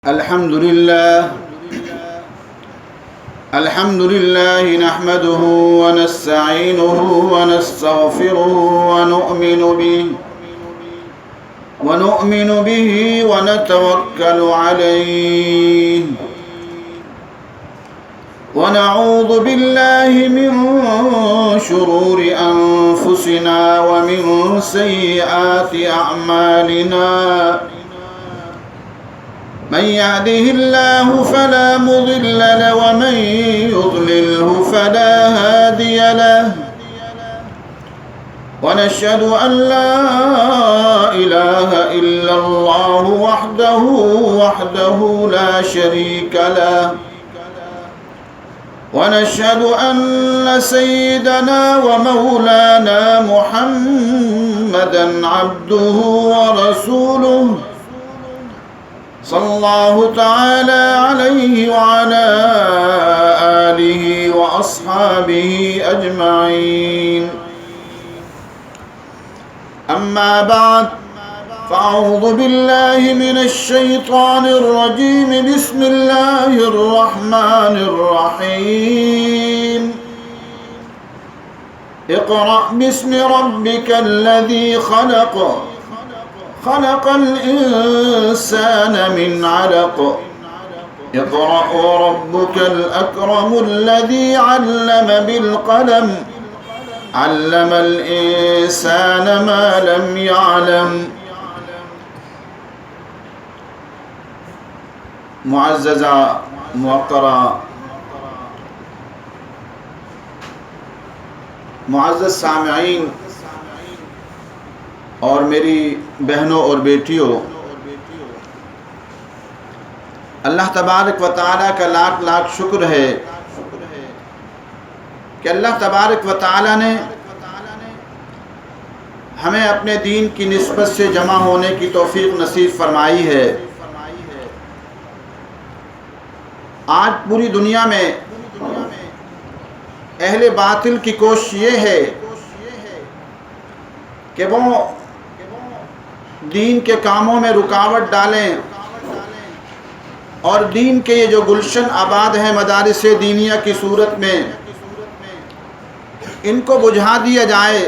الحمد لله نحمده ونستعينه ونستغفره ونؤمن به ونتوكل عليه ونعوذ بالله من شرور أنفسنا ومن سيئات أعمالنا من يهده الله فلا مضل له ومن يضلله فلا هادي له ونشهد أن لا إله إلا الله وحده لا شريك له ونشهد أن سيدنا ومولانا محمدا عبده ورسوله صلى الله تعالى عليه وعلى آله وأصحابه أجمعين أما بعد فأعوذ بالله من الشيطان الرجيم بسم الله الرحمن الرحيم اقرأ باسم ربك الذي خلق الإنسان من علق اقرأ وربك الأكرم الذي علم بالقلم علم الإنسان ما لم يعلم. معززہ موقرہ معزز سامعین اور میری بہنوں اور بیٹیوں، اللہ تبارک و تعالیٰ کا لاکھ لاکھ شکر ہے کہ اللہ تبارک و تعالیٰ نے ہمیں اپنے دین کی نسبت سے جمع ہونے کی توفیق نصیب فرمائی ہے. آج پوری دنیا میں اہل باطل کی کوشش یہ ہے کہ وہ دین کے کاموں میں رکاوٹ ڈالیں اور دین کے یہ جو گلشن آباد ہیں مدارس دینیہ کی صورت میں ان کو بجھا دیا جائے.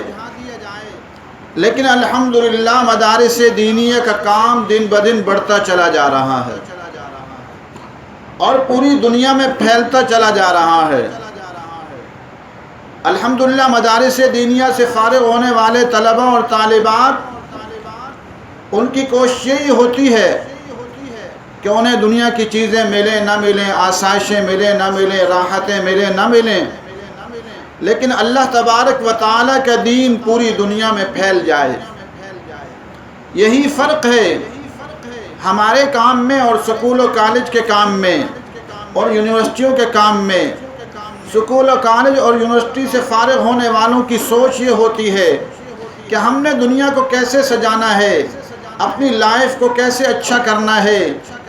لیکن الحمدللہ مدارس دینیہ کا کام دن بدن بڑھتا چلا جا رہا ہے اور پوری دنیا میں پھیلتا چلا جا رہا ہے. الحمدللہ مدارس دینیہ سے فارغ ہونے والے طلبہ اور طالبات ان کی کوشش یہی ہوتی ہے کہ انہیں دنیا کی چیزیں ملیں نہ ملیں، آسائشیں ملیں نہ ملیں، راحتیں ملیں نہ ملیں، لیکن اللہ تبارک و تعالیٰ کا دین پوری دنیا میں پھیل جائے. یہی فرق ہے ہمارے کام میں اور سکول و کالج کے کام میں اور یونیورسٹیوں کے کام میں. سکول و کالج اور یونیورسٹی سے فارغ ہونے والوں کی سوچ یہ ہوتی ہے کہ ہم نے دنیا کو کیسے سجانا ہے، اپنی لائف کو کیسے اچھا کرنا ہے،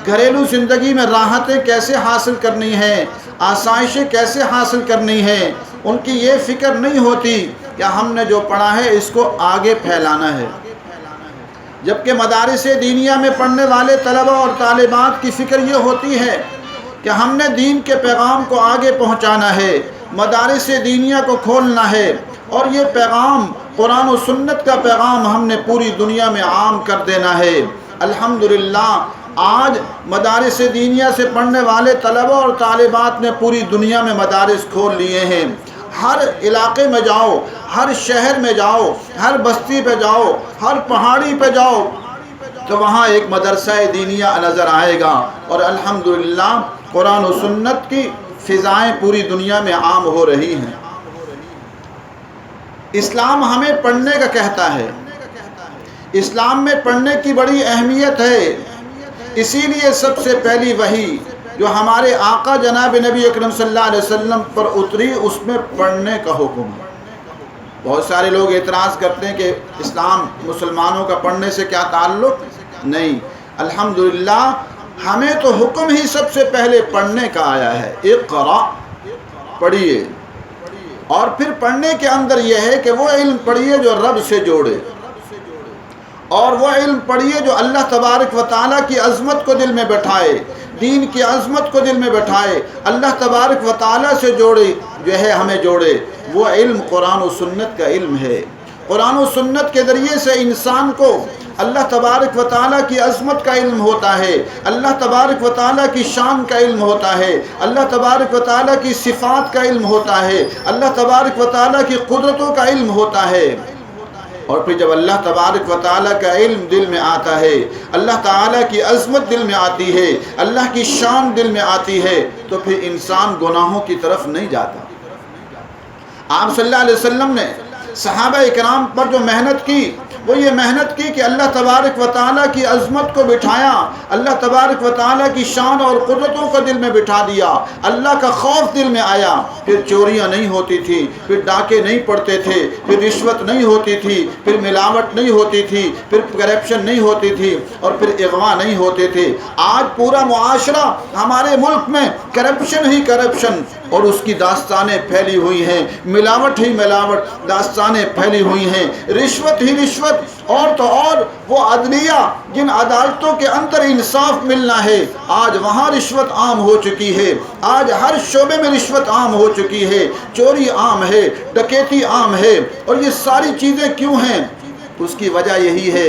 گھریلو زندگی میں راحتیں کیسے حاصل کرنی ہیں، آسائشیں کیسے حاصل کرنی ہیں. ان کی یہ فکر نہیں ہوتی کہ ہم نے جو پڑھا ہے اس کو آگے پھیلانا ہے. جبکہ مدارس دینیہ میں پڑھنے والے طلبہ اور طالبات کی فکر یہ ہوتی ہے کہ ہم نے دین کے پیغام کو آگے پہنچانا ہے، مدارس دینیہ کو کھولنا ہے اور یہ پیغام قرآن و سنت کا پیغام ہم نے پوری دنیا میں عام کر دینا ہے. الحمدللہ آج مدارس دینیہ سے پڑھنے والے طلبہ اور طالبات نے پوری دنیا میں مدارس کھول لیے ہیں. ہر علاقے میں جاؤ، ہر شہر میں جاؤ، ہر بستی پہ جاؤ، ہر پہاڑی پہ جاؤ تو وہاں ایک مدرسہ دینیہ نظر آئے گا اور الحمدللہ قرآن و سنت کی فضائیں پوری دنیا میں عام ہو رہی ہیں. اسلام ہمیں پڑھنے کا کہتا ہے، اسلام میں پڑھنے کی بڑی اہمیت ہے. اسی لیے سب سے پہلی وحی جو ہمارے آقا جناب نبی اکرم صلی اللہ علیہ وسلم پر اتری اس میں پڑھنے کا حکم ہے. بہت سارے لوگ اعتراض کرتے ہیں کہ اسلام مسلمانوں کا پڑھنے سے کیا تعلق؟ نہیں، الحمدللہ ہمیں تو حکم ہی سب سے پہلے پڑھنے کا آیا ہے. اقرأ، پڑھیے. اور پھر پڑھنے کے اندر یہ ہے کہ وہ علم پڑھیے جو رب سے جوڑے، اور وہ علم پڑھیے جو اللہ تبارک و تعالیٰ کی عظمت کو دل میں بٹھائے. دین کی عظمت کو دل میں بٹھائے، اللہ تبارک و تعالیٰ سے جوڑے، ہمیں جوڑے، وہ علم قرآن و سنت کا علم ہے۔ قرآن و سنت کے ذریعے سے انسان کو اللہ تبارک و تعالیٰ کی عظمت کا علم ہوتا ہے، اللہ تبارک و تعالیٰ کی شان کا علم ہوتا ہے، اللہ تبارک و تعالیٰ کی صفات کا علم ہوتا ہے، اللہ تبارک و تعالیٰ کی قدرتوں کا علم ہوتا ہے۔ اور پھر جب اللہ تبارک و تعالیٰ کا علم دل میں آتا ہے، اللہ تعالیٰ کی عظمت دل میں آتی ہے، اللہ کی شان دل میں آتی ہے، تو پھر انسان گناہوں کی طرف نہیں جاتا۔ آپ صلی اللہ علیہ وسلم نے صحابہ اکرام پر جو محنت کی، وہ یہ محنت کی کہ اللہ تبارک و تعالیٰ کی عظمت کو بٹھایا، اللہ تبارک و تعالیٰ کی شان اور قدرتوں کو دل میں بٹھا دیا، اللہ کا خوف دل میں آیا، پھر چوریاں نہیں ہوتی تھی، پھر ڈاکے نہیں پڑتے تھے، پھر رشوت نہیں ہوتی تھی، پھر ملاوٹ نہیں ہوتی تھی، پھر کرپشن نہیں ہوتی تھی، اور پھر اغوا نہیں ہوتے تھے۔ آج پورا معاشرہ ہمارے ملک میں کرپشن ہی کرپشن اور اس کی داستانیں پھیلی ہوئی ہیں، ملاوٹ ہی ملاوٹ داستانیں پھیلی ہوئی ہیں، رشوت ہی رشوت، اور تو اور وہ عدلیہ جن عدالتوں کے اندر انصاف ملنا ہے، آج وہاں رشوت عام ہو چکی ہے، آج ہر شعبے میں رشوت عام ہو چکی ہے، چوری عام ہے، ڈکیتی عام ہے۔ اور یہ ساری چیزیں کیوں ہیں؟ اس کی وجہ یہی ہے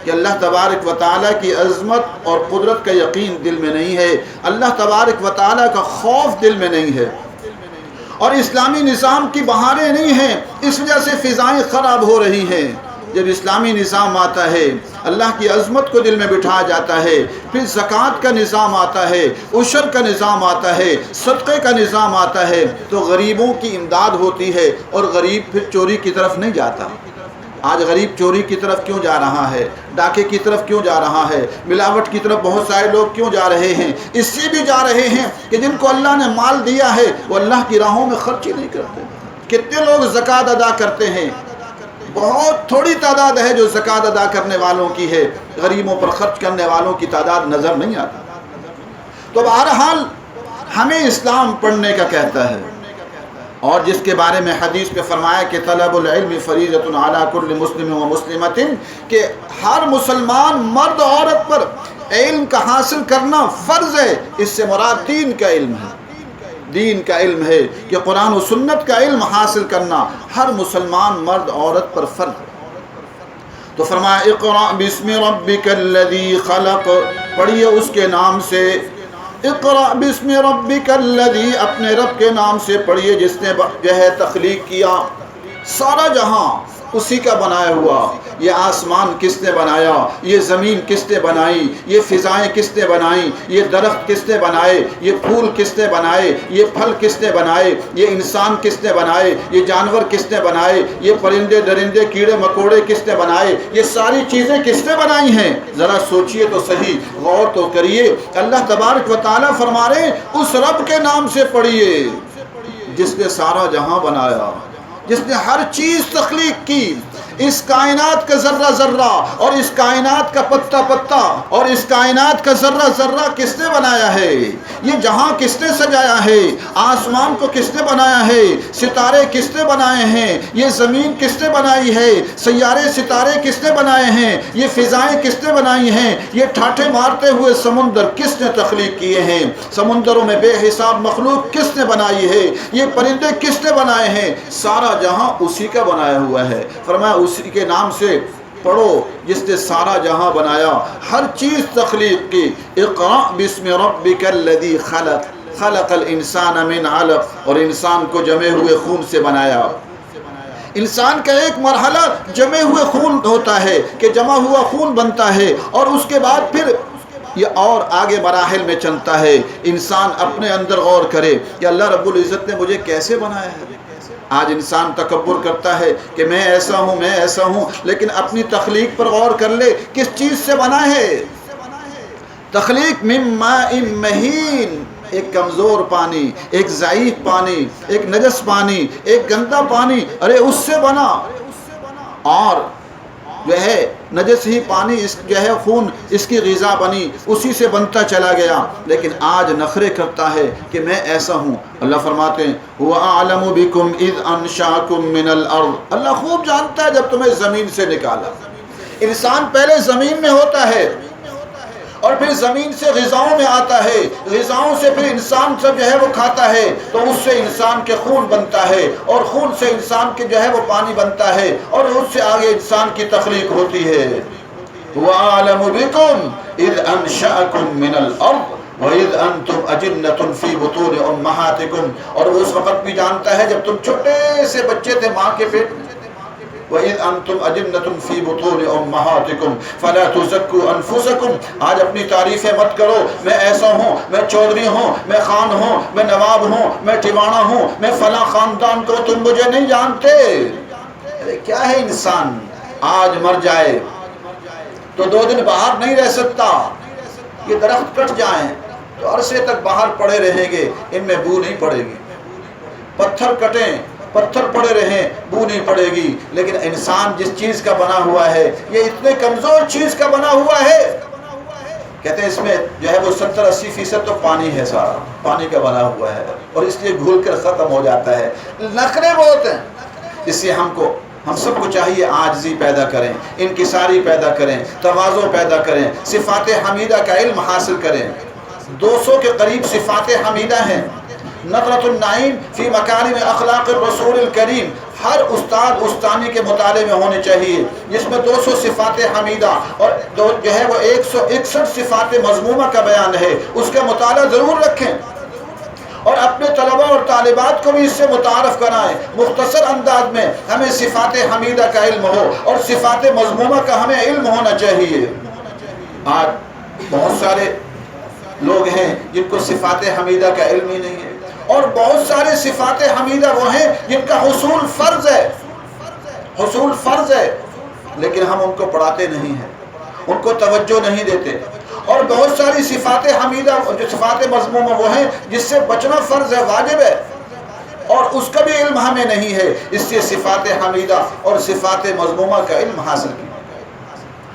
کہ اللہ تبارک و تعالیٰ کی عظمت اور قدرت کا یقین دل میں نہیں ہے، اللہ تبارک و تعالیٰ کا خوف دل میں نہیں ہے، اور اسلامی نظام کی بہاریں نہیں ہیں، اس وجہ سے فضائیں خراب ہو رہی ہیں۔ جب اسلامی نظام آتا ہے، اللہ کی عظمت کو دل میں بٹھایا جاتا ہے، پھر زکوٰۃ کا نظام آتا ہے، عشر کا نظام آتا ہے، صدقے کا نظام آتا ہے، تو غریبوں کی امداد ہوتی ہے، اور غریب پھر چوری کی طرف نہیں جاتا۔ آج غریب چوری کی طرف کیوں جا رہا ہے؟ ڈاکے کی طرف کیوں جا رہا ہے؟ ملاوٹ کی طرف بہت سارے لوگ کیوں جا رہے ہیں؟ اس سے بھی جا رہے ہیں کہ جن کو اللہ نے مال دیا ہے وہ اللہ کی راہوں میں خرچ ہی نہیں کرتے۔ کتنے لوگ زکوٰۃ ادا کرتے ہیں؟ بہت تھوڑی تعداد ہے جو زکوٰۃ ادا کرنے والوں کی ہے، غریبوں پر خرچ کرنے والوں کی تعداد نظر نہیں آتی۔ تو بہرحال ہمیں اسلام پڑھنے کا کہتا ہے، اور جس کے بارے میں حدیث میں فرمایا کہ طلب العلم فریضۃ علی کل مسلم و مسلمۃ، کہ ہر مسلمان مرد و عورت پر علم کا حاصل کرنا فرض ہے۔ اس سے مراد دین کا علم ہے، دین کا علم ہے کہ قرآن و سنت کا علم حاصل کرنا ہر مسلمان مرد عورت پر فرض ہے۔ تو فرمایا اقرأ بسم ربک الذی خلق، پڑھیے اس کے نام سے، اقرأ بسم ربک الذی، اپنے رب کے نام سے پڑھیے جس نے تخلیق کیا۔ سارا جہاں اسی کا بنایا ہوا، یہ آسمان کس نے بنایا، یہ زمین کس نے بنائی، یہ فضائیں کس نے بنائی، یہ درخت کس نے بنائے، یہ پھول کس نے بنائے، یہ پھل کس نے بنائے، یہ انسان کس نے بنائے، یہ جانور کس نے بنائے، یہ پرندے درندے کیڑے مکوڑے کس نے بنائے، یہ ساری چیزیں کس نے بنائی ہیں؟ ذرا سوچئے تو صحیح، غور تو کریے۔ اللہ تبارک و تعالیٰ فرما رہے ہیں اس رب کے نام سے پڑھیے جس نے سارا جہاں بنایا، جس نے ہر چیز تخلیق کی، اس کائنات کا ذرہ ذرہ اور اس کائنات کا پتا پتا اور اس کائنات کا ذرہ ذرہ کس نے بنایا ہے؟ یہ جہاں کس نے سجایا ہے؟ آسمان کو کس نے بنایا ہے؟ ستارے کس نے بنائے ہیں؟ یہ زمین کس نے بنائی ہے؟ سیارے ستارے کس نے بنائے ہیں؟ یہ فضائیں کس نے بنائی ہیں؟ یہ ٹھاٹھے مارتے ہوئے سمندر کس نے تخلیق کیے ہیں؟ سمندروں میں بے حساب مخلوق کس نے بنائی ہے؟ یہ پرندے کس نے بنائے ہیں؟ سارا جہاں اسی کا بنایا ہوا ہے۔ فرمایا اسی کے نام سے پڑھو جس نے سارا جہاں بنایا، ہر چیز تخلیق کی۔ اقرأ بسم ربک الذی خلق، خلق الانسان من علق، اور انسان کو جمے ہوئے خون سے بنایا۔ انسان کا ایک مرحلہ جمے ہوئے خون ہوتا ہے کہ جمع ہوا خون بنتا ہے، اور اس کے بعد پھر یہ اور آگے مراحل میں چلتا ہے۔ انسان اپنے اندر غور کرے کہ اللہ رب العزت نے مجھے کیسے بنایا ہے۔ آج انسان تکبر کرتا ہے کہ میں ایسا ہوں، میں ایسا ہوں، لیکن اپنی تخلیق پر غور کر لے کس چیز سے بنا ہے۔ تخلیق من ماء مہین، ایک کمزور پانی، ایک ضعیف پانی، ایک نجس پانی، ایک گندا پانی، ارے اس سے بنا، اور جو ہے نجس ہی پانی اس جو ہے خون اس کی غذا بنی، اسی سے بنتا چلا گیا، لیکن آج نخرے کرتا ہے کہ میں ایسا ہوں۔ اللہ فرماتے ہیں وَأَعْلَمُ بِكُمْ إِذْ أَنشَأَكُمْ مِنَ الْأَرْضِ، اللہ خوب جانتا ہے جب تمہیں زمین سے نکالا۔ انسان پہلے زمین میں ہوتا ہے، اور پھر زمین سے غذاؤں میں آتا ہے، غذاؤں سے پھر انسان سب جو ہے وہ کھاتا ہے، تو اس سے انسان کے خون بنتا ہے، اور خون سے انسان کے جو ہے وہ پانی بنتا ہے، اور اس سے آگے انسان کی تخلیق ہوتی ہے۔ وَأَعْلَمُ بِكُمْ إِذْ أَنشَأَكُمْ مِنَ الْأَرْضِ وَإِذْ أَنْتُمْ أَجِنَّةٌ فِي بُطُونِ أُمَّهَاتِكُمْ، اور وہ اس وقت بھی جانتا ہے جب تم چھوٹے سے بچے تھے ماں کے پیٹ میں۔ وَإِذْ أَنْتُمْ أَجِنَّةٌ فِي بُطُونِ أُمَّهَاتِكُمْ فَلَا تُزَكُّوا أَنفُسَكُمْ، آج اپنی تعریفیں مت کرو، میں ایسا ہوں، میں چودھری ہوں، میں خان ہوں، میں نواب ہوں، میں ٹیوانا ہوں، میں فلاں خاندان کو، تم مجھے نہیں جانتے۔ ارے کیا ہے انسان، آج مر جائے تو 2 دن باہر نہیں رہ سکتا، یہ درخت کٹ جائیں تو عرصے تک باہر پڑے رہیں گے، ان میں بو نہیں پڑے گی۔ پتھر کٹیں، پتھر پڑے رہیں، بو نہیں پڑے گی۔ لیکن انسان جس چیز کا بنا ہوا ہے، یہ اتنے کمزور چیز کا بنا ہوا ہے، کہتے ہیں اس میں جو ہے وہ 70-80% تو پانی ہے، سارا پانی کا بنا ہوا ہے، اور اس لیے گھل کر ختم ہو جاتا ہے۔ نخرے بہت ہیں، اس لیے ہم سب کو چاہیے عاجزی پیدا کریں، انکساری پیدا کریں، تواضع پیدا کریں، صفات حمیدہ کا علم حاصل کریں۔ 200 کے قریب صفات حمیدہ ہیں۔ نظرۃ النعیم فی مکارم اخلاق الرسول الکریم، ہر استاد استانی کے مطالعے میں ہونے چاہیے، جس میں 200 صفات حمیدہ اور جو ہے وہ 161 صفات مذمومہ کا بیان ہے، اس کا مطالعہ ضرور رکھیں، اور اپنے طلباء اور طالبات کو بھی اس سے متعارف کرائیں۔ مختصر انداز میں ہمیں صفات حمیدہ کا علم ہو، اور صفات مذمومہ کا ہمیں علم ہونا چاہیے۔ آج بہت سارے لوگ ہیں جن کو صفات حمیدہ کا علم ہی نہیں ہے، اور بہت سارے صفات حمیدہ وہ ہیں جن کا حصول فرض ہے، حصول فرض ہے، لیکن ہم ان کو پڑھاتے نہیں ہیں، ان کو توجہ نہیں دیتے۔ اور بہت ساری صفات حمیدہ جو صفات مذمومہ وہ ہیں جس سے بچنا فرض ہے، واجب ہے، اور اس کا بھی علم ہمیں نہیں ہے۔ اس سے صفات حمیدہ اور صفات مذمومہ کا علم حاصل کیا۔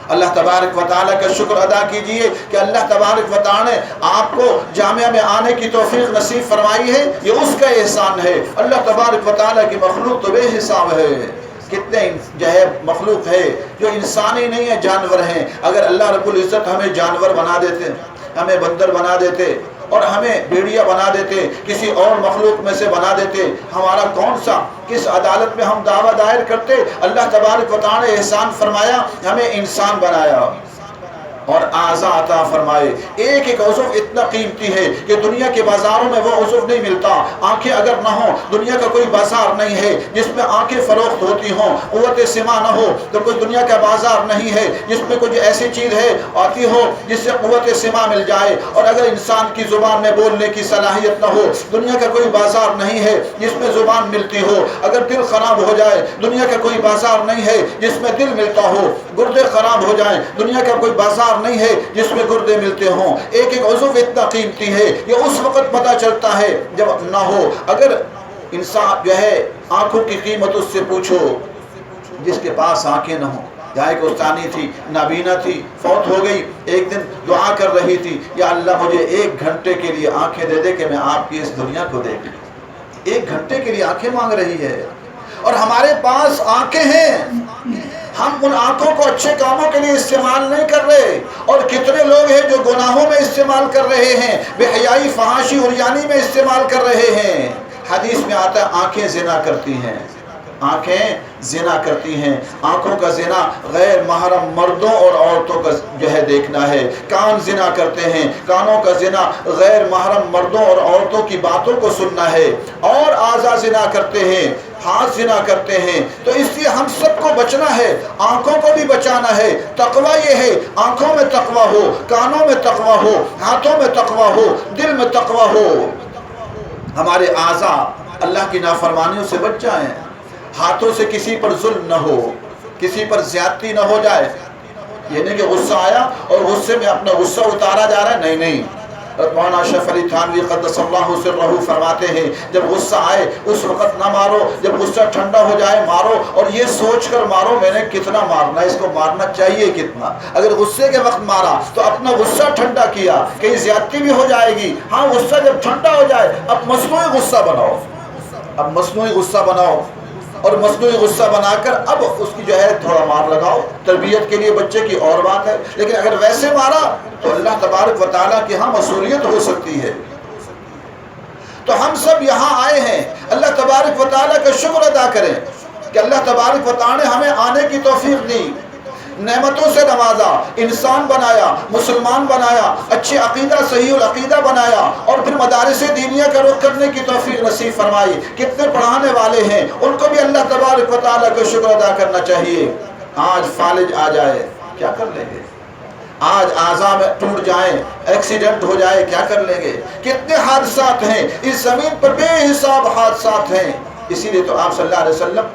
اللہ تبارک و تعالیٰ کا شکر ادا کیجئے کہ اللہ تبارک و تعالیٰ نے آپ کو جامعہ میں آنے کی توفیق نصیب فرمائی ہے، یہ اس کا احسان ہے۔ اللہ تبارک و تعالیٰ کی مخلوق تو بے حساب ہے، کتنے جو ہے مخلوق ہے جو انسانی نہیں ہے، جانور ہیں۔ اگر اللہ رب العزت ہمیں جانور بنا دیتے، ہمیں بندر بنا دیتے، اور ہمیں بھیڑیا بنا دیتے، کسی اور مخلوق میں سے بنا دیتے، ہمارا کس عدالت میں ہم دعویٰ دائر کرتے؟ اللہ تبارک و تعالیٰ نے احسان فرمایا، ہمیں انسان بنایا اور اعضاء عطا فرمائے۔ ایک ایک عضو اتنا قیمتی ہے کہ دنیا کے بازاروں میں وہ عضو نہیں ملتا۔ آنکھیں اگر نہ ہوں، دنیا کا کوئی بازار نہیں ہے جس میں آنکھیں فروخت ہوتی ہوں۔ قوت سمع نہ ہو تو کوئی دنیا کا بازار نہیں ہے جس میں کچھ ایسی چیز ہے آتی ہو جس سے قوت سمع مل جائے۔ اور اگر انسان کی زبان میں بولنے کی صلاحیت نہ ہو، دنیا کا کوئی بازار نہیں ہے جس میں زبان ملتی ہو۔ اگر دل خراب ہو جائے، دنیا کا کوئی بازار نہیں ہے جس میں دل ملتا ہو۔ گردے خراب ہو جائیں، دنیا کا کوئی بازار نہیں ہے جس میں گردے ملتے ہوں۔ ایک ایک عضو اتنا قیمتی ہے، یہ اس وقت پتہ چلتا ہے جب نہ ہو۔ اگر انسان جو ہے آنکھوں کی قیمت اس سے پوچھو جس کے پاس آنکھیں نہ ہوں۔ یہاں ایک استانی تھی، نابینا تھی، فوت ہو گئی، ایک دن دعا کر رہی تھی، یا اللہ مجھے 1 گھنٹے کے لیے آنکھیں دے دے کہ میں آپ کی اس دنیا کو دیکھ لوں۔ 1 گھنٹے کے لیے آنکھیں مانگ رہی ہے، اور ہمارے پاس آنکھیں ہیں، ہم ان آنکھوں کو اچھے کاموں کے لیے استعمال نہیں کر رہے۔ اور کتنے لوگ ہیں جو گناہوں میں استعمال کر رہے ہیں، بے حیائی، فحاشی، عریانی میں استعمال کر رہے ہیں۔ حدیث میں آتا ہے آنکھیں زنا کرتی ہیں، آنکھیں زنا کرتی ہیں۔ آنکھوں کا زنا غیر محرم مردوں اور عورتوں کا جو ہے دیکھنا ہے۔ کان زنا کرتے ہیں، کانوں کا زنا غیر محرم مردوں اور عورتوں کی باتوں کو سننا ہے۔ اور اعضاء زنا کرتے ہیں، ہاتھ زنا کرتے ہیں۔ تو اس لیے ہم سب کو بچنا ہے، آنکھوں کو بھی بچانا ہے۔ تقویٰ یہ ہے آنکھوں میں تقویٰ ہو، کانوں میں تقویٰ ہو، ہاتھوں میں تقویٰ ہو، دل میں تقویٰ ہو۔ ہمارے اعضاء اللہ کی نافرمانیوں سے بچ جائیں، ہاتھوں سے کسی پر ظلم نہ ہو، کسی پر زیادتی نہ ہو جائے۔ یہ نہیں کہ غصہ آیا اور غصے میں اپنا غصہ اتارا جا رہا ہے، نہیں۔ مولانا اشرف علی تھانوی قدس اللہ سرہ فرماتے ہیں جب غصہ آئے اس وقت نہ مارو، جب غصہ ٹھنڈا ہو جائے مارو، اور یہ سوچ کر مارو میں نے کتنا مارنا ہے، اس کو مارنا چاہیے کتنا۔ اگر غصے کے وقت مارا تو اپنا غصہ ٹھنڈا کیا، کہیں زیادتی بھی ہو جائے گی۔ ہاں غصہ جب ٹھنڈا ہو جائے اب مصنوعی غصہ بناؤ، اب مصنوعی غصہ بناؤ، اور مصنوعی غصہ بنا کر اب اس کی جو ہے تھوڑا مار لگاؤ، تربیت کے لیے بچے کی اور بات ہے، لیکن اگر ویسے مارا تو اللہ تبارک و تعالیٰ کی ہاں مصوریت ہو سکتی ہے۔ تو ہم سب یہاں آئے ہیں، اللہ تبارک و تعالیٰ کا شکر ادا کریں کہ اللہ تبارک و تعالیٰ نے ہمیں آنے کی توفیق دی، نعمتوں سے نوازا، انسان بنایا، مسلمان بنایا، اچھے عقیدہ صحیح العقیدہ بنایا، اور پھر مدارس دینیہ کا رخ کرنے کی توفیق نصیب فرمائی۔ کتنے پڑھانے والے ہیں، ان کو بھی اللہ تبارک و تعالیٰ کا شکر ادا کرنا چاہیے۔ آج فالج آ جائے کیا کر لیں گے؟ آج اعضاء میں ٹوٹ جائیں، ایکسیڈنٹ ہو جائے کیا کر لیں گے؟ کتنے حادثات ہیں اس زمین پر، بے حساب حادثات ہیں۔ اسی لیے تو آپ صلی اللہ علیہ وسلم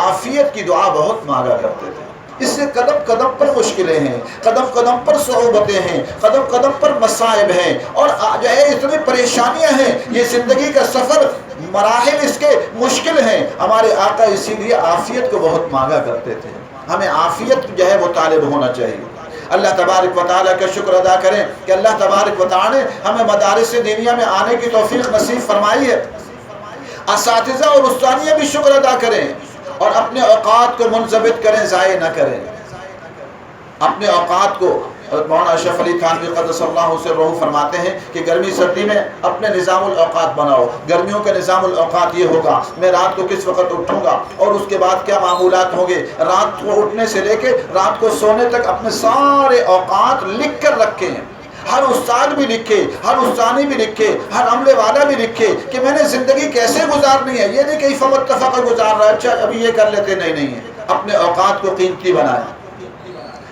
عافیت کی دعا بہت مانگا کرتے تھے۔ اس سے قدم قدم پر مشکلیں ہیں، قدم قدم پر صعوبتیں ہیں، قدم قدم پر مصائب ہیں، اور جو ہے اتنی پریشانیاں ہیں، یہ زندگی کا سفر، مراحل اس کے مشکل ہیں۔ ہمارے آقا اسی لیے عافیت کو بہت مانگا کرتے تھے۔ ہمیں عافیت جو ہے وہ طالب ہونا چاہیے۔ اللہ تبارک و تعالیٰ کا شکر ادا کریں کہ اللہ تبارک و تعالیٰ نے ہمیں مدارس دینیہ میں آنے کی توفیق نصیب فرمائی ہے۔ اساتذہ اور استاذیہ بھی شکر ادا کریں اور اپنے اوقات کو منضبط کریں، ضائع نہ کریں اپنے اوقات کو۔ مولانا اشرف علی تھانوی قدس اللہ سے روح فرماتے ہیں کہ گرمی سردی میں اپنے نظام الاوقات بناؤ۔ گرمیوں کا نظام الاوقات یہ ہوگا، میں رات کو کس وقت اٹھوں گا اور اس کے بعد کیا معمولات ہوں گے۔ رات کو اٹھنے سے لے کے رات کو سونے تک اپنے سارے اوقات لکھ کر رکھیں۔ ہر استاد بھی لکھے، ہر استانی بھی لکھے، ہر عملے والا بھی لکھے کہ میں نے زندگی کیسے گزارنی ہے۔ یہ نہیں کہ فوت تفقہ گزار رہا ہے، اچھا ابھی یہ کر لیتے، نہیں ہے۔ اپنے اوقات کو قیمتی بنائیں۔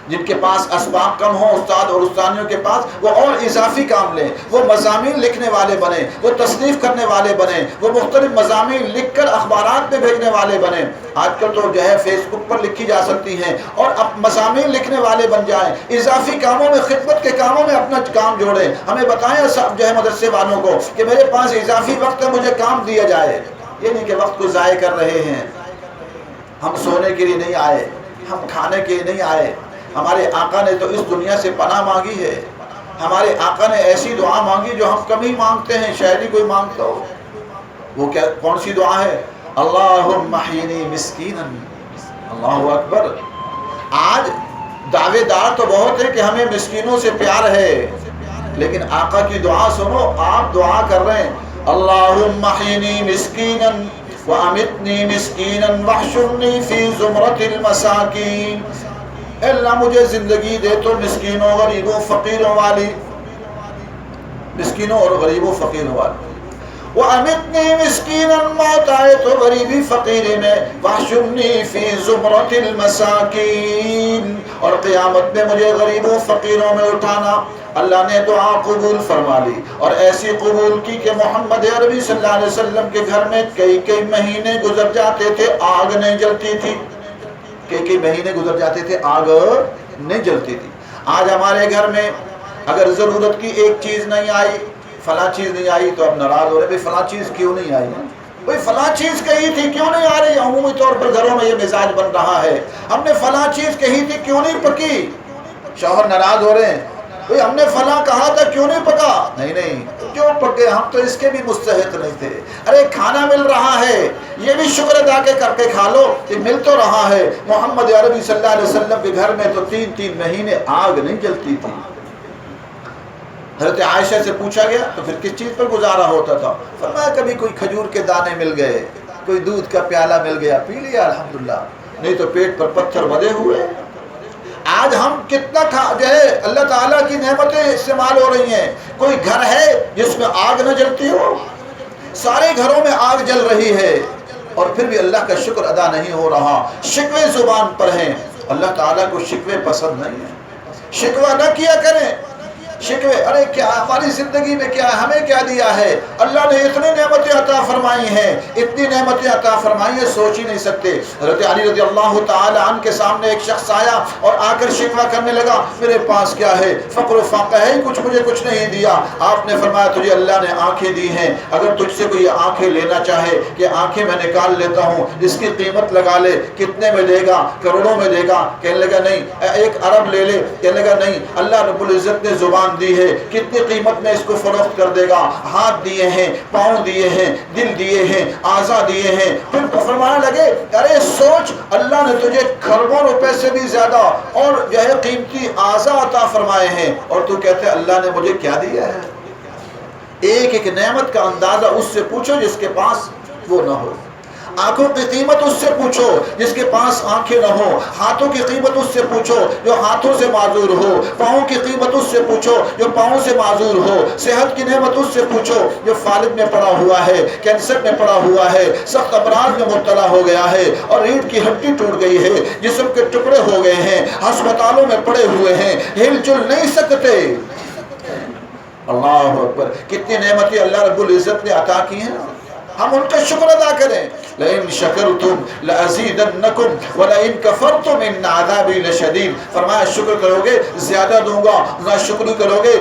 جن کے پاس اسباب کم ہوں استاد اور استانیوں کے پاس، وہ اور اضافی کام لیں، وہ مضامین لکھنے والے بنیں، وہ تصنیف کرنے والے بنیں، وہ مختلف مضامین لکھ کر اخبارات میں بھیجنے والے بنیں۔ آج کل تو جو ہے فیس بک پر لکھی جا سکتی ہیں، اور اب مضامین لکھنے والے بن جائیں۔ اضافی کاموں میں، خدمت کے کاموں میں اپنا کام جوڑیں۔ ہمیں بتائیں سب جو ہے مدرسے والوں کو کہ میرے پاس اضافی وقت ہے، مجھے کام دیا جائے۔ یہ نہیں کہ وقت کو ضائع کر رہے ہیں۔ ہم سونے کے لیے نہیں آئے، ہم کھانے کے لیے نہیں آئے۔ ہمارے آقا نے تو اس دنیا سے پناہ مانگی ہے۔ ہمارے آقا نے ایسی دعا مانگی جو ہم کم ہی مانگتے ہیں، شاید ہی کوئی مانگتا ہو۔ وہ کیا، کون سی دعا ہے؟ اللہم احیینی مسکینا۔ اللہ اکبر۔ آج دعوے دار تو بہت ہے کہ ہمیں مسکینوں سے پیار ہے، لیکن آقا کی دعا سنو، آپ دعا کر رہے ہیں اللہم احیینی مسکینا وامتنی مسکینا واحشرنی فی زمرۃ المساکین۔ اے اللہ مجھے زندگی دے تو مسکینوں، غریبوں، فقیروں والی، مسکینوں اور غریبوں فقیروں والی۔ وَأَمِتْنِي مِسْكِينًا، موت آئے تو غریبی فقیری میں، وَحْشُرْنِي فِي زُمْرَةِ الْمَسَاكِينَ، اور قیامت میں مجھے غریبوں فقیروں میں اٹھانا۔ اللہ نے دعا قبول فرما لی، اور ایسی قبول کی کہ محمد عربی صلی اللہ علیہ وسلم کے گھر میں کئی مہینے گزر جاتے تھے، آگ نہیں جلتی تھی۔ کئی مہینے گزر جاتے تھے، آگ نہیں جلتی تھی۔ آج ہمارے گھر میں اگر ضرورت کی ایک چیز نہیں آئی، فلاں چیز نہیں آئی، تو اب ناراض ہو رہے، بھئی فلاں چیز کیوں نہیں آئی؟ بھئی فلاں چیز کہی تھی کیوں نہیں آ رہی؟ عمومی طور پر گھروں میں یہ مزاج بن رہا ہے، ہم نے فلاں چیز کہی تھی کیوں نہیں پکی؟ شوہر ناراض ہو رہے ہیں، بھئی ہم نے فلاں کہا تھا کیوں نہیں پکا؟ نہیں جو پک گئے، ہم تو اس کے بھی مستحق نہیں تھے۔ ارے کھانا مل رہا ہے، یہ بھی شکر ادا کر کے کھا لو کہ مل تو رہا ہے۔ محمد عربی صلی اللہ علیہ وسلم کے گھر میں تو 3 مہینے آگ نہیں جلتی تھی۔ حضرت عائشہ سے پوچھا گیا تو پھر کس چیز پر گزارا ہوتا تھا؟ فرمایا کبھی کوئی کھجور کے دانے مل گئے، کوئی دودھ کا پیالہ مل گیا، پی لیا الحمدللہ، نہیں تو پیٹ پر پتھر بدے ہوئے۔ آج ہم کتنا جو ہے اللہ تعالیٰ کی نعمتیں استعمال ہو رہی ہیں۔ کوئی گھر ہے جس میں آگ نہ جلتی ہو؟ سارے گھروں میں آگ جل رہی ہے، اور پھر بھی اللہ کا شکر ادا نہیں ہو رہا۔ شکوے زبان پر ہیں، اللہ تعالیٰ کو شکوے پسند نہیں ہیں۔ شکوہ نہ کیا کریں، شکوے، ارے کیا ہماری زندگی میں کیا ہے، ہمیں کیا دیا ہے؟ اللہ نے اتنی نعمتیں عطا فرمائی ہیں، اتنی نعمتیں عطا فرمائی ہیں، سوچ ہی نہیں سکتے۔ حضرت علی رضی اللہ تعالی عنہ کے سامنے ایک شخص آیا اور آ کر شکوہ کرنے لگا، میرے پاس کیا ہے، فقر و فاقہ ہے، مجھے کچھ نہیں دیا۔ آپ نے فرمایا تجھے اللہ نے آنکھیں دی ہیں، اگر تجھ سے کوئی آنکھیں لینا چاہے کہ آنکھیں میں نکال لیتا ہوں، اس کی قیمت لگا لے، کتنے میں دے گا؟ کروڑوں میں دے گا؟ کہنے لگا نہیں۔ 1 ارب لے لے؟ کہنے لگا نہیں۔ اللہ رب العزت نے زبان جان دی ہے، کتنی قیمت میں اس کو فروخت کر دے گا۔ ہاتھ دیے ہیں، پاؤں دیے ہیں، دل دیے ہیں، اعضاء دیے ہیں۔ پھر فرمانے لگے ارے سوچ، اللہ نے تجھے کروڑوں روپے سے بھی زیادہ اور جو ہے قیمتی اعضاء عطا فرمائے ہیں، اور تو کہتے ہیں اللہ نے مجھے کیا دیا ہے؟ ایک ایک نعمت کا اندازہ اس سے پوچھو جس کے پاس وہ نہ ہو۔ آنکھوں کی قیمت اس سے پوچھو جس کے پاس آنکھیں نہ ہو۔ ہاتھوں کی قیمت اس سے پوچھو جو ہاتھوں سے معذور ہو۔ پاؤں کی قیمت اس سے پوچھو جو پاؤں سے معذور ہو۔ صحت کی نعمت اس سے پوچھو جو فالج میں پڑا ہوا ہے، کینسر میں پڑا ہوا ہے، سخت امراض میں مبتلا ہو گیا ہے، اور ریڑھ کی ہڈی ٹوٹ گئی ہے، جسم کے ٹکڑے ہو گئے ہیں، ہسپتالوں میں پڑے ہوئے ہیں، ہل جل نہیں سکتے۔ اللہ اکبر، کتنی نعمتیں اللہ رب العزت نے عطا کی ہیں، ہم ان کا شکر ادا کریں۔ لَإِن شَكَرْتُمْ لَأَزِيدَنَّكُمْ وَلَئِن كَفَرْتُمْ إِنَّ عَذَابِي لَشَدِيدٌ۔ فرمایا شکر کرو گے زیادہ دوں گا، ناشکری کرو گے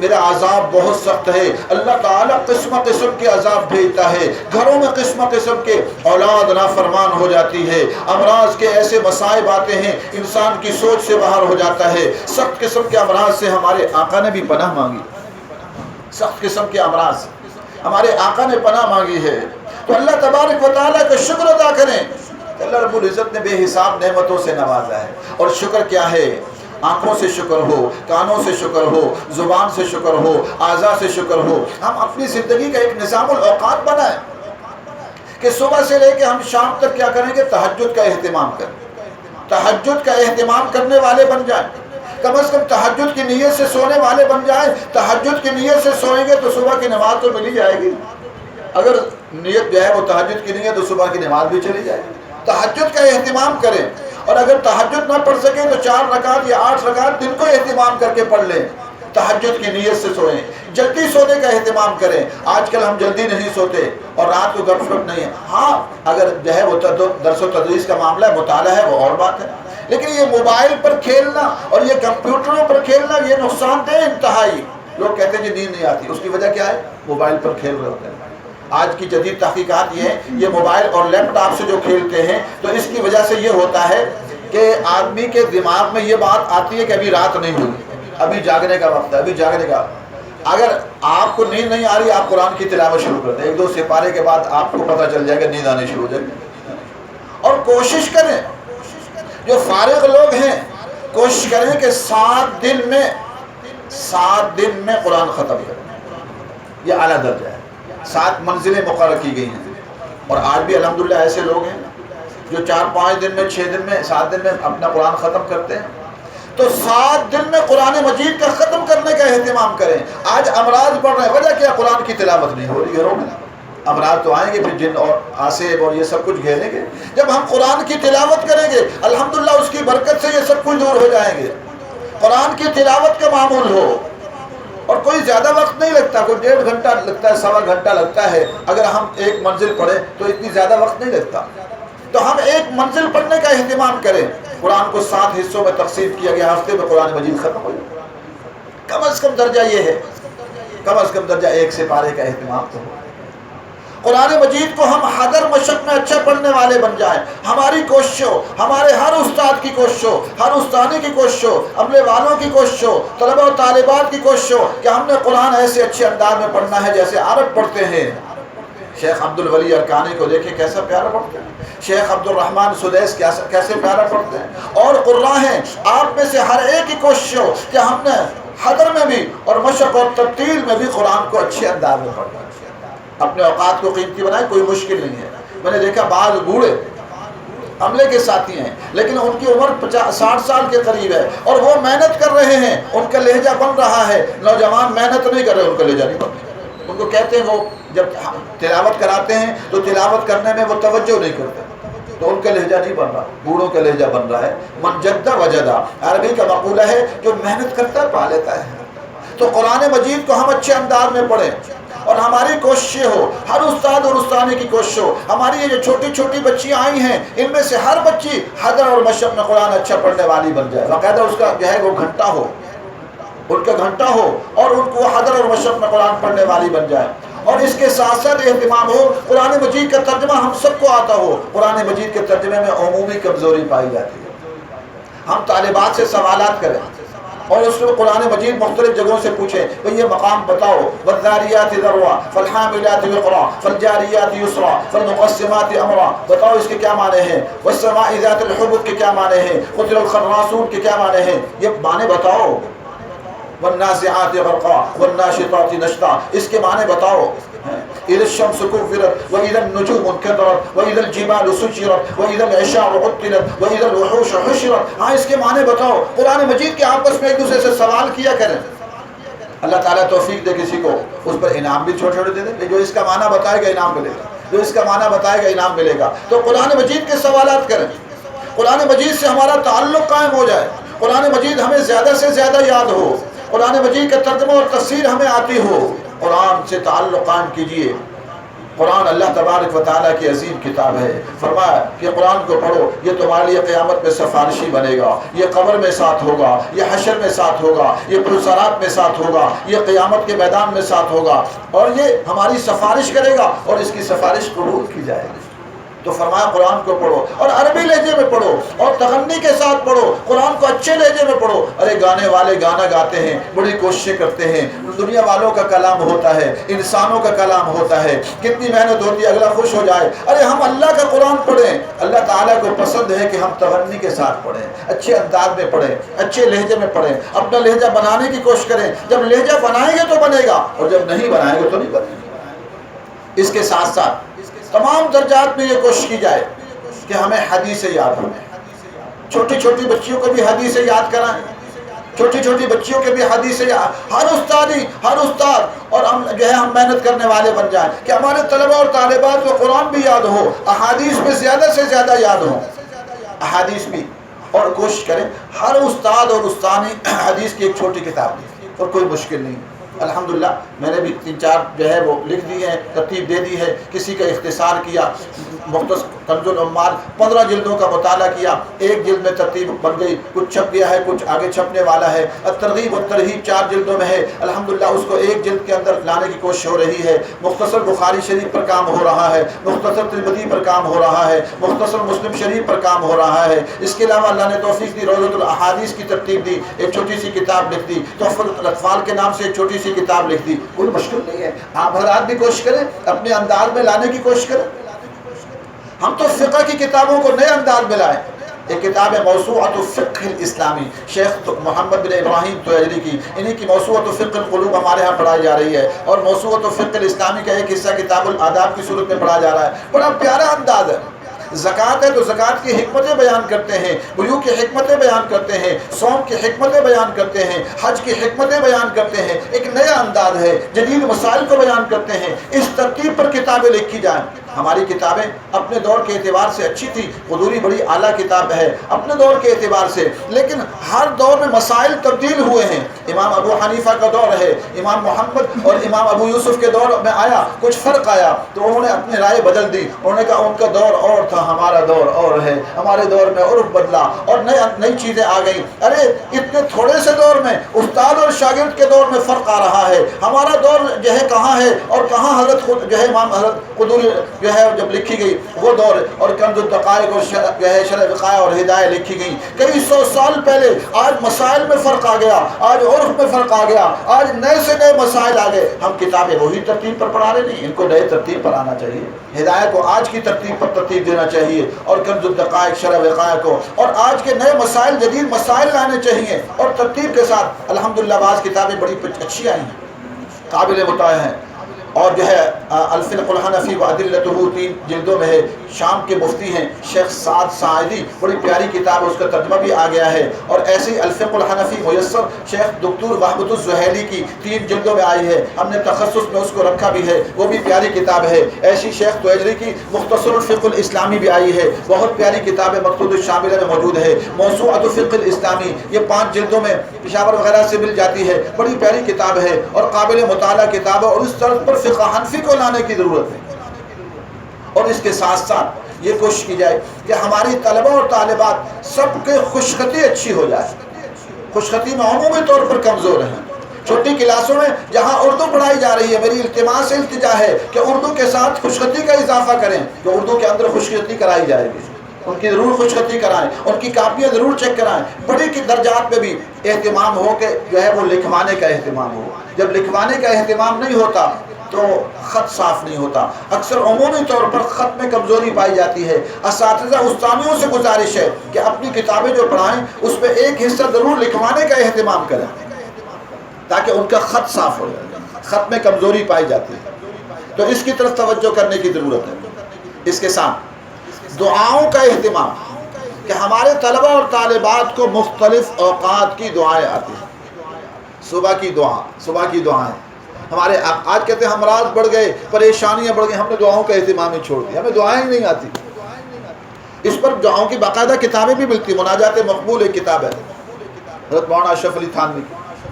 میرا عذاب بہت سخت ہے۔ اللہ تعالیٰ قسم قسم کے عذاب بھیجتا ہے، گھروں میں قسم قسم کے اولاد نافرمان ہو جاتی ہے، امراض کے ایسے مصائب آتے ہیں انسان کی سوچ سے باہر ہو جاتا ہے۔ سخت قسم کے امراض سے ہمارے آقا نے بھی پناہ مانگی، سخت قسم کے امراض ہمارے آقا نے پناہ مانگی ہے۔ تو اللہ تبارک و تعالیٰ کا شکر ادا کریں، اللہ رب العزت نے بے حساب نعمتوں سے نوازا ہے۔ اور شکر کیا ہے؟ آنکھوں سے شکر ہو، کانوں سے شکر ہو، زبان سے شکر ہو، اعضاء سے شکر ہو۔ ہم اپنی زندگی کا ایک نظام الاوقات بنائیں کہ صبح سے لے کے ہم شام تک کیا کریں گے؟ تہجد کا اہتمام کریں، تہجد کا اہتمام کرنے والے بن جائیں۔ کم از کم تہجد کی نیت سے سونے والے بن جائیں۔ تہجد کی نیت سے سوئیں گے تو صبح کی نماز تو ملی جائے گی، اگر نیت جو ہے وہ تہجد کی نہیں ہے تو صبح کی نماز بھی چلی جائے گی۔ تہجد کا اہتمام کریں، اور اگر تہجد نہ پڑھ سکیں تو 4 رکعت یا 8 رکعت دن کو اہتمام کر کے پڑھ لیں، تہجد کی نیت سے سوئیں۔ جلدی سونے کا اہتمام کریں، آج کل ہم جلدی نہیں سوتے اور رات کو گپ شپ نہیں ہے۔ ہاں اگر جو ہے وہ درس و تدریس کا معاملہ ہے، مطالعہ ہے، وہ اور بات ہے، لیکن یہ موبائل پر کھیلنا اور یہ کمپیوٹروں پر کھیلنا یہ نقصان دہ انتہائی۔ لوگ کہتے ہیں کہ نیند نہیں آتی، اس کی وجہ کیا ہے؟ موبائل پر کھیل رہے ہوتے ہیں۔ آج کی جدید تحقیقات یہ ہے، یہ موبائل اور لیپ ٹاپ سے جو کھیلتے ہیں تو اس کی وجہ سے یہ ہوتا ہے کہ آدمی کے دماغ میں یہ بات آتی ہے کہ ابھی رات نہیں ہوئی، ابھی جاگنے کا وقت ہے، ابھی جاگنے کا۔ اگر آپ کو نیند نہیں آ رہی، آپ قرآن کی تلاوت شروع کر دیں، 1-2 سپارے کے بعد آپ کو پتہ چل جائے گا، نیند آنے شروع ہو جائے گی۔ اور کوشش کریں، جو فارغ لوگ ہیں کوشش کریں کہ 7 دن میں قرآن ختم کریں، یہ اعلیٰ درجہ ہے۔ 7 منزلیں مقرر کی گئی ہیں، اور آج بھی الحمدللہ ایسے لوگ ہیں جو 4-5 دن میں، 6 دن میں، 7 دن میں اپنا قرآن ختم کرتے ہیں۔ تو 7 دن میں قرآن مجید کا ختم کرنے کا اہتمام کریں۔ آج امراض بڑھ رہے ہیں، وجہ کیا؟ قرآن کی تلاوت نہیں ہو رہی گھروں میں۔ امراض تو آئیں گے، پھر جن اور آسیب اور یہ سب کچھ گھیریں گے۔ جب ہم قرآن کی تلاوت کریں گے الحمدللہ اس کی برکت سے یہ سب کچھ دور ہو جائیں گے۔ قرآن کی تلاوت کا معمول ہو، اور کوئی زیادہ وقت نہیں لگتا، کوئی 1.5 گھنٹہ لگتا ہے، 1.25 گھنٹہ لگتا ہے۔ اگر ہم 1 منزل پڑھیں تو اتنی زیادہ وقت نہیں لگتا، تو ہم 1 منزل پڑھنے کا اہتمام کریں۔ قرآن کو 7 حصوں میں تقسیم کیا گیا، ہفتے میں قرآن مجید ختم ہو جائے۔ کم از کم درجہ یہ ہے، کم از کم درجہ 1 سپارے کا اہتمام تو ہو۔ قرآن مجید کو ہم حضر مشق میں اچھا پڑھنے والے بن جائیں۔ ہماری کوشش ہو، ہمارے ہر استاد کی کوشش ہو، ہر استانی کی کوشش ہو، عملے والوں کی کوشش ہو، طلبہ و طالبات کی کوشش ہو کہ ہم نے قرآن ایسے اچھے انداز میں پڑھنا ہے جیسے عرب پڑھتے ہیں۔ شیخ عبد الولی ارکانی کو دیکھیں کیسا پیارا پڑھتے ہیں، شیخ عبد الرحمن سدیس کیسے پیارا پڑھتے ہیں، اور قراء ہیں۔ آپ میں سے ہر ایک کی کوشش ہو کہ ہم نے حضر میں بھی اور مشق اور ترتیل میں بھی قرآن کو اچھے انداز میں پڑھنا ہے۔ اپنے اوقات کو قیمتی بنائیں، کوئی مشکل نہیں ہے۔ میں نے دیکھا بعض بوڑھے عملے کے ساتھی ہیں لیکن ان کی عمر 60 سال کے قریب ہے اور وہ محنت کر رہے ہیں، ان کا لہجہ بن رہا ہے۔ نوجوان محنت نہیں کر رہے، ان کا لہجہ نہیں بن رہا۔ ان کو کہتے ہیں، وہ جب تلاوت کراتے ہیں تو تلاوت کرنے میں وہ توجہ نہیں کرتے، تو ان کا لہجہ نہیں بن رہا، بوڑھوں کا لہجہ بن رہا ہے۔ من جدہ وجدہ، عربی کا مقولہ ہے جو محنت کرتا ہے پا لیتا ہے۔ تو قرآن مجید کو ہم اچھے انداز میں پڑھیں، اور ہماری کوششیں ہو، ہر استاد اور استانی کی کوشش ہو۔ ہماری یہ جو چھوٹی چھوٹی بچیاں آئی ہیں، ان میں سے ہر بچی حضر اور مشق میں قرآن اچھا پڑھنے والی بن جائے، باقاعدہ اس کا جو ہے وہ گھنٹہ ہو، ان کا گھنٹہ ہو، اور ان کو حضر اور مشق میں قرآن پڑھنے والی بن جائے۔ اور اس کے ساتھ ساتھ اہتمام ہو قرآن مجید کا ترجمہ ہم سب کو آتا ہو۔ قرآن مجید کے ترجمے میں عمومی کمزوری پائی جاتی ہے۔ ہم طالبات سے سوالات کریں، اور اس میں قرآن مجید مختلف جگہوں سے پوچھے کہ یہ مقام بتاؤ، والذاریات ذروا فالحاملات وقرا فالجاریات یسرا فالمقسمات امرا، بتاؤ اس کے کیا معنی ہیں، والسماء ذات الحبک کے کیا معنی ہیں، قتل الخراصون کے کیا معنی ہیں، یہ معنی بتاؤ، والنازعات غرقا والناشطات نشطا، اس کے معنی بتاؤ، اذا الشمس كورت واذا النجوم انكدرت واذا الجبال سجرت واذا العشار عطلت واذا الوحوش حشرت، ہاں اس کے معنی بتاؤ۔ قرآن مجید کے آپس میں ایک دوسرے سے سوال کیا کریں، اللہ تعالیٰ توفیق دے کسی کو اس پر انعام بھی چھوٹے چھوٹے دے دے، جو اس کا معنی بتائے گا انعام ملے گا، جو اس کا معنی بتائے گا انعام ملے گا۔ تو قرآن مجید کے سوالات کریں، قرآن مجید سے ہمارا تعلق قائم ہو جائے، قرآن مجید ہمیں زیادہ سے زیادہ یاد ہو، قرآن مجید کا ترجمہ اور تفسیر ہمیں آتی ہو، قرآن سے تعلق قائم کیجئے۔ قرآن اللہ تبارک و تعالیٰ کی عظیم کتاب ہے، فرمایا کہ قرآن کو پڑھو، یہ تمہارے لیے قیامت میں سفارشی بنے گا، یہ قبر میں ساتھ ہوگا، یہ حشر میں ساتھ ہوگا، یہ پرسرات میں ساتھ ہوگا، یہ قیامت کے میدان میں ساتھ ہوگا، اور یہ ہماری سفارش کرے گا اور اس کی سفارش قبول کی جائے گی۔ تو فرمایا قرآن کو پڑھو، اور عربی لہجے میں پڑھو، اور تغنی کے ساتھ پڑھو، قرآن کو اچھے لہجے میں پڑھو۔ ارے گانے والے گانا گاتے ہیں، بڑی کوششیں کرتے ہیں، دنیا والوں کا کلام ہوتا ہے، انسانوں کا کلام ہوتا ہے، کتنی محنت ہوتی ہے اگلا خوش ہو جائے۔ ارے ہم اللہ کا قرآن پڑھیں، اللہ تعالیٰ کو پسند ہے کہ ہم تغنی کے ساتھ پڑھیں، اچھے انداز میں پڑھیں، اچھے لہجے میں پڑھیں، اپنا لہجہ بنانے کی کوشش کریں۔ جب لہجہ بنائیں گے تو بنے گا، اور جب نہیں بنائیں گے تو نہیں بنے گا۔ اس کے ساتھ ساتھ تمام درجات میں یہ کوشش کی جائے کہ ہمیں حدیثیں یاد ہوں، چھوٹی چھوٹی بچیوں کو بھی حدیثیں یاد کرائیں، چھوٹی چھوٹی بچیوں کے بھی حدیثیں یاد، ہر استاد اور ہم جو ہے ہم محنت کرنے والے بن جائیں کہ ہمارے طلبہ اور طالبات کو قرآن بھی یاد ہو، احادیث میں زیادہ سے زیادہ یاد ہوں، احادیث بھی، اور کوشش کریں ہر استاد اور استانی حدیث کی ایک چھوٹی کتاب دی، اور کوئی مشکل نہیں۔ الحمدللہ میں نے بھی 3-4 جو ہے وہ لکھ دی ہیں، ترتیب دے دی ہے، کسی کا اختصار کیا، مختصر کنز العمال 15 جلدوں کا مطالعہ کیا، ایک جلد میں ترتیب بن گئی، کچھ چھپ گیا ہے، کچھ آگے چھپنے والا ہے۔ الترغیب والترہیب 4 جلدوں میں ہے، الحمدللہ اس کو ایک جلد کے اندر لانے کی کوشش ہو رہی ہے۔ مختصر بخاری شریف پر کام ہو رہا ہے، مختصر ترمذی پر کام ہو رہا ہے، مختصر مسلم شریف پر کام ہو رہا ہے۔ اس کے علاوہ اللہ نے توفیق دی، روضۃ الاحادیث کی ترتیب دی، ایک چھوٹی سی کتاب لکھ دی، تحفۃ الاطفال کے نام سے ایک چھوٹی سی کتاب لکھ دی، کوئی مشکل نہیں ہے۔ آپ حضرات بھی کوشش کریں، اپنے انداز میں لانے کی کوشش کریں۔ ہم تو فقہ کی کتابوں کو نئے انداز میں لائیں۔ ایک کتاب ہے موسوعۃ الفقہ الاسلامی، شیخ محمد بن ابراہیم تویجری کی، انہی کی موسوعۃ الفقہ القلوب ہمارے ہاں پڑھائی جا رہی ہے، اور موسوعۃ الفقہ الاسلامی کا ایک حصہ کتاب الآداب کی صورت میں پڑھا جا رہا ہے۔ بڑا پیارا انداز ہے۔ زکوٰۃ ہے تو زکوٰۃ کی حکمتیں بیان کرتے ہیں، بیوع کی حکمتیں بیان کرتے ہیں، صوم کی حکمتیں بیان کرتے ہیں، حج کی حکمتیں بیان کرتے ہیں، ایک نیا انداز ہے، جدید مسائل کو بیان کرتے ہیں۔ اس ترتیب پر کتابیں لکھی جائیں۔ ہماری کتابیں اپنے دور کے اعتبار سے اچھی تھی، قدوری بڑی اعلیٰ کتاب ہے اپنے دور کے اعتبار سے، لیکن ہر دور میں مسائل تبدیل ہوئے ہیں۔ امام ابو حنیفہ کا دور ہے، امام محمد اور امام ابو یوسف کے دور میں آیا، کچھ فرق آیا تو انہوں نے اپنی رائے بدل دی، انہوں نے کہا ان کا دور اور تھا، ہمارا دور اور ہے، ہمارے دور میں عرف بدلا اور نئی چیزیں آ گئیں۔ ارے اتنے تھوڑے سے دور میں استاد اور شاگرد کے دور میں فرق آ رہا ہے۔ ہمارا دور جو ہے کہاں ہے، اور کہاں حضرت خود جو ہے امام حضرت قدوری جو ہے جب لکھی گئی وہ دور، اور کنز الدقائق اور جو ہے شرح وقایہ اور ہدایہ لکھی گئی کئی 100 سال پہلے۔ آج مسائل میں فرق آ گیا، آج عرف میں فرق آ گیا، آج نئے سے نئے مسائل آ گئے۔ ہم کتابیں وہی ترتیب پر پڑھا رہے نہیں، ان کو نئے ترتیب پر آنا چاہیے، ہدایہ کو آج کی ترتیب پر ترتیب دینا چاہیے، اور کنز الدقائق شرح وقایہ کو، اور آج کے نئے مسائل جدید مسائل لانے چاہیے، اور ترتیب کے ساتھ۔ الحمدللہ بعض کتابیں بڑی اچھی آئی ہیں، قابل مطالعہ ہیں، اور جو ہے الفقہ الحنفی و ادلتہ 3 جلدوں میں ہے، شام کے مفتی ہیں شیخ سعد ساعدی، بڑی پیاری کتاب ہے، اس کا ترجمہ بھی آ گیا ہے۔ اور ایسے ہی الفقہ الحنفی میسر شیخ دکتور وحبۃ الزہیلی کی 3 جلدوں میں آئی ہے، ہم نے تخصص میں اس کو رکھا بھی ہے، وہ بھی پیاری کتاب ہے۔ ایسی شیخ تویجری کی مختصر الفقہ الاسلامی بھی آئی ہے، بہت پیاری کتاب ہے، مقصود الشاملہ میں موجود ہے۔ موسوعۃ الفقہ الاسلامی یہ 5 جلدوں میں پشاور وغیرہ سے مل جاتی ہے، بڑی پیاری کتاب ہے اور قابل مطالعہ کتاب ہے، اور اس طرح پر فقہ حنفی کو لانے کی ضرورت ہے۔ اور اس کے ساتھ ساتھ یہ کوشش کی جائے کہ ہماری طلبہ اور طالبات سب کے خوشخطی اچھی ہو جائے۔ خوشخطی میں عمومی طور پر کمزور ہیں۔ چھوٹی کلاسوں میں جہاں اردو پڑھائی جا رہی ہے، میری التماس التجا ہے کہ اردو کے ساتھ خوشخطی کا اضافہ کریں، کہ اردو کے اندر خوشخطی کرائی جائے گی۔ ان کی ضرور خوشخطی کرائیں، ان کی کاپیاں ضرور چیک کرائیں، بڑی کی درجات میں بھی اہتمام ہو کہ جو ہے وہ لکھوانے کا اہتمام ہو۔ جب لکھوانے کا اہتمام نہیں ہوتا تو خط صاف نہیں ہوتا۔ اکثر عمومی طور پر خط میں کمزوری پائی جاتی ہے۔ اساتذہ استامیوں سے گزارش ہے کہ اپنی کتابیں جو پڑھائیں اس میں ایک حصہ ضرور لکھوانے کا اہتمام کریں تاکہ ان کا خط صاف ہو جائے۔ خط میں کمزوری پائی جاتی ہے، تو اس کی طرف توجہ کرنے کی ضرورت ہے۔ اس کے ساتھ دعاؤں کا اہتمام، کہ ہمارے طلبہ اور طالبات کو مختلف اوقات کی دعائیں آتی ہیں۔ صبح کی دعائیں ہمارے آج کہتے ہیں امراض بڑھ گئے، پریشانیاں بڑھ گئی، ہم نے دعاؤں کا اہتمام ہی چھوڑ دیا، ہمیں دعائیں ہی نہیں آتی۔ اس پر دعاؤں کی باقاعدہ کتابیں بھی ملتی، مناجات مقبول ایک کتاب ہے حضرت مولانا اشرف علی تھانوی،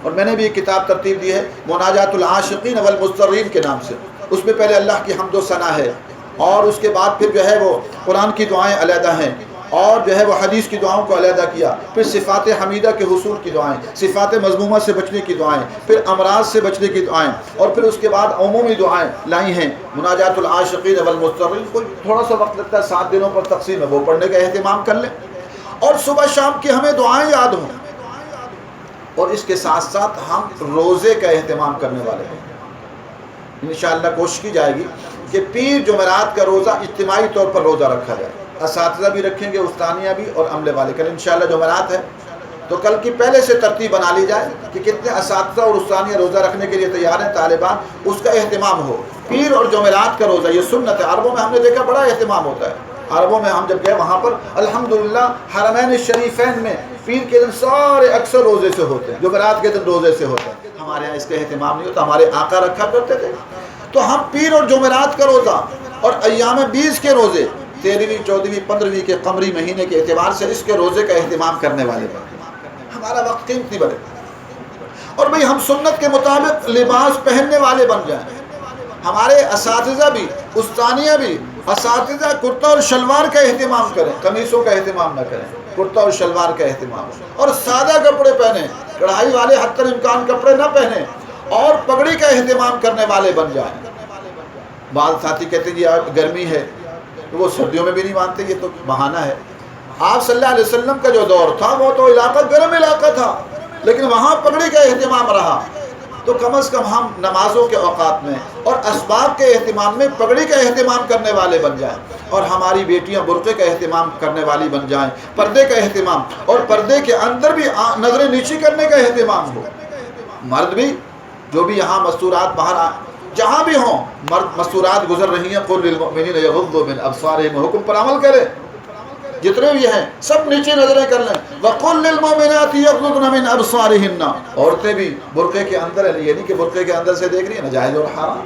اور میں نے بھی ایک کتاب ترتیب دی ہے مناجات العاشقین والمضطرین کے نام سے۔ اس میں پہلے اللہ کی حمد و ثنا ہے، اور اس کے بعد پھر جو ہے وہ قرآن کی دعائیں علیحدہ ہیں، اور جو ہے وہ حدیث کی دعاؤں کو علیحدہ کیا، پھر صفات حمیدہ کے حصول کی دعائیں، صفات مذمومہ سے بچنے کی دعائیں، پھر امراض سے بچنے کی دعائیں، اور پھر اس کے بعد عمومی دعائیں لائی ہیں مناجات العاشقین والمضطرین۔ کوئی تھوڑا سا وقت لگتا ہے، 7 دنوں پر تقسیم ہے، وہ پڑھنے کا اہتمام کر لیں، اور صبح شام کی ہمیں دعائیں یاد ہوں۔ اور اس کے ساتھ ساتھ ہم روزے کا اہتمام کرنے والے ہیں۔ انشاءاللہ کوشش کی جائے گی کہ پیر جمعرات کا روزہ اجتماعی طور پر روزہ رکھا جائے، اساتذہ بھی رکھیں گے، استانیہ بھی اور عملے والے۔ کل انشاءاللہ جمعرات ہے، تو کل کی پہلے سے ترتیب بنا لی جائے کہ کتنے اساتذہ اور استانیہ روزہ رکھنے کے لیے تیار ہیں، طالبان، اس کا اہتمام ہو۔ پیر اور جمعرات کا روزہ یہ سنت ہے، عربوں میں ہم نے دیکھا بڑا اہتمام ہوتا ہے۔ عربوں میں ہم جب گئے وہاں پر الحمدللہ حرمین شریفین میں پیر کے دن سارے اکثر روزے سے ہوتے ہیں، جمعرات کے دن روزے سے ہوتے ہیں۔ ہمارے یہاں اس کا اہتمام نہیں ہوتا، ہمارے آقا رکھا کرتے تھے۔ تو ہم پیر اور جمعرات کا روزہ اور ایام 20 کے روزے، 13ویں 14ویں 15ویں کے قمری مہینے کے اعتبار سے اس کے روزے کا اہتمام کرنے والے بنے، ہمارا وقت قیمتی بنے، اور بھئی ہم سنت کے مطابق لباس پہننے والے بن جائیں۔ ہمارے اساتذہ بھی، استانیہ بھی، اساتذہ کرتا اور شلوار کا اہتمام کریں، قمیصوں کا اہتمام نہ کریں، کرتا اور شلوار کا اہتمام، اور سادہ کپڑے پہنیں، کڑھائی والے حتی الامکان کپڑے نہ پہنیں، اور پگڑی کا اہتمام کرنے والے بن جائیں۔ بعض ساتھی کہتے ہیں یہ گرمی ہے تو وہ سردیوں میں بھی نہیں مانتے، یہ تو بہانہ ہے۔ آپ صلی اللہ علیہ وسلم کا جو دور تھا وہ تو علاقہ گرم علاقہ تھا، لیکن وہاں پگڑی کا اہتمام رہا، تو کم از کم ہم نمازوں کے اوقات میں اور اسباب کے اہتمام میں پگڑی کا اہتمام کرنے والے بن جائیں، اور ہماری بیٹیاں برقعے کا اہتمام کرنے والی بن جائیں، پردے کا اہتمام، اور پردے کے اندر بھی نظریں نیچی کرنے کا اہتمام ہو۔ مرد بھی جو بھی یہاں مستورات باہر جہاں بھی ہوں، مرد مستورات گزر رہی ہیں، قل للمؤمنین یغضوا من ابصارہم، حکم پر عمل کریں، جتنے بھی ہیں سب نیچے نظریں کر لیں۔ وَقُلْ لِلْمُؤْمِنَاتِ يَغْضُضْنَ مِنْ أَبْصَارِهِنَّ، عورتیں بھی برقعے کے اندر ہے، یہ نہیں کہ برقعے کے اندر سے دیکھ رہی ہیں، ناجائز اور حرام،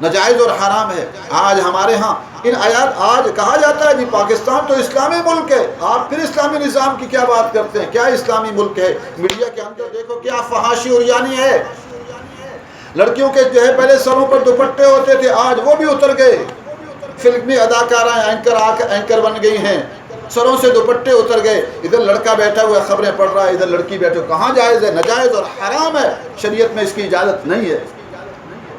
ناجائز اور حرام ہے۔ آج ہمارے ہاں ان آیات، آج کہا جاتا ہے جی پاکستان تو اسلامی ملک ہے، آپ پھر اسلامی نظام کی کیا بات کرتے ہیں؟ کیا اسلامی ملک ہے؟ میڈیا کے اندر دیکھو کیا فحاشی اور یعنی ہے، لڑکیوں کے جو ہے پہلے سروں پر دوپٹے ہوتے تھے، آج وہ بھی اتر گئے، فلمی اداکارہ اینکر بن گئی ہیں، سروں سے دوپٹے اتر گئے، ادھر لڑکا بیٹھا ہوا خبریں پڑھ رہا ہے، ادھر لڑکی بیٹھے، کہاں جائز ہے؟ ناجائز اور حرام ہے، شریعت میں اس کی اجازت نہیں ہے۔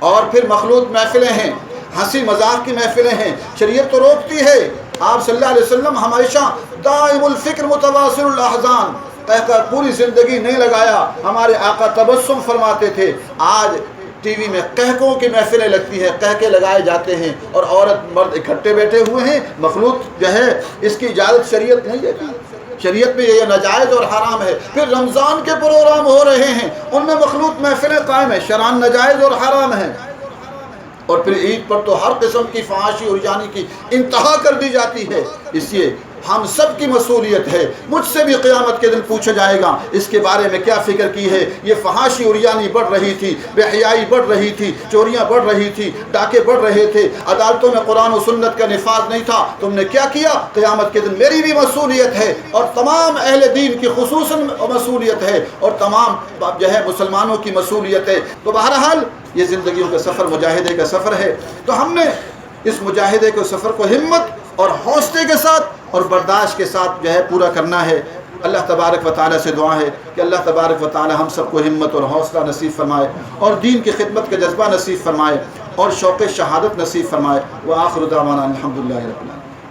اور پھر مخلوط محفلیں ہیں، ہنسی مذاق کی محفلیں ہیں، شریعت تو روکتی ہے۔ آپ صلی اللہ علیہ وسلم ہمیشہ دائم الفکر متواصل الاحزان کہہ کر پوری زندگی نہیں لگایا، ہمارے آقا تبسم فرماتے تھے۔ آج ٹی وی میں قہقوں کی محفلیں لگتی ہیں، قہقے لگائے جاتے ہیں، اور عورت مرد اکٹھے بیٹھے ہوئے ہیں، مخلوط جو ہے اس کی اجازت شریعت نہیں دیتی، شریعت میں یہ ناجائز اور حرام ہے۔ پھر رمضان کے پروگرام ہو رہے ہیں، ان میں مخلوط محفلیں قائم ہیں، شرعاً ناجائز اور حرام ہیں، اور پھر عید پر تو ہر قسم کی فحاشی اور یعنی کی انتہا کر دی جاتی ہے۔ اس لیے ہم سب کی مسئولیت ہے، مجھ سے بھی قیامت کے دن پوچھا جائے گا اس کے بارے میں کیا فکر کی ہے۔ یہ فحاشی اور یعنی بڑھ رہی تھی، بے حیائی بڑھ رہی تھی، چوریاں بڑھ رہی تھی، ڈاکے بڑھ رہے تھے، عدالتوں میں قرآن و سنت کا نفاذ نہیں تھا، تم نے کیا کیا؟ قیامت کے دن میری بھی مسئولیت ہے، اور تمام اہل دین کی خصوصاً مسئولیت ہے، اور تمام جو ہے مسلمانوں کی مسئولیت ہے۔ تو بہرحال یہ زندگیوں کا سفر مجاہدے کا سفر ہے، تو ہم نے اس مجاہدے کے سفر کو ہمت اور حوصلے کے ساتھ اور برداشت کے ساتھ جو ہے پورا کرنا ہے۔ اللہ تبارک و تعالیٰ سے دعا ہے کہ اللہ تبارک و تعالیٰ ہم سب کو ہمت اور حوصلہ نصیب فرمائے، اور دین کی خدمت کا جذبہ نصیب فرمائے، اور شوق شہادت نصیب فرمائے۔ وآخر دعوانا الحمدللہ رب العالمین۔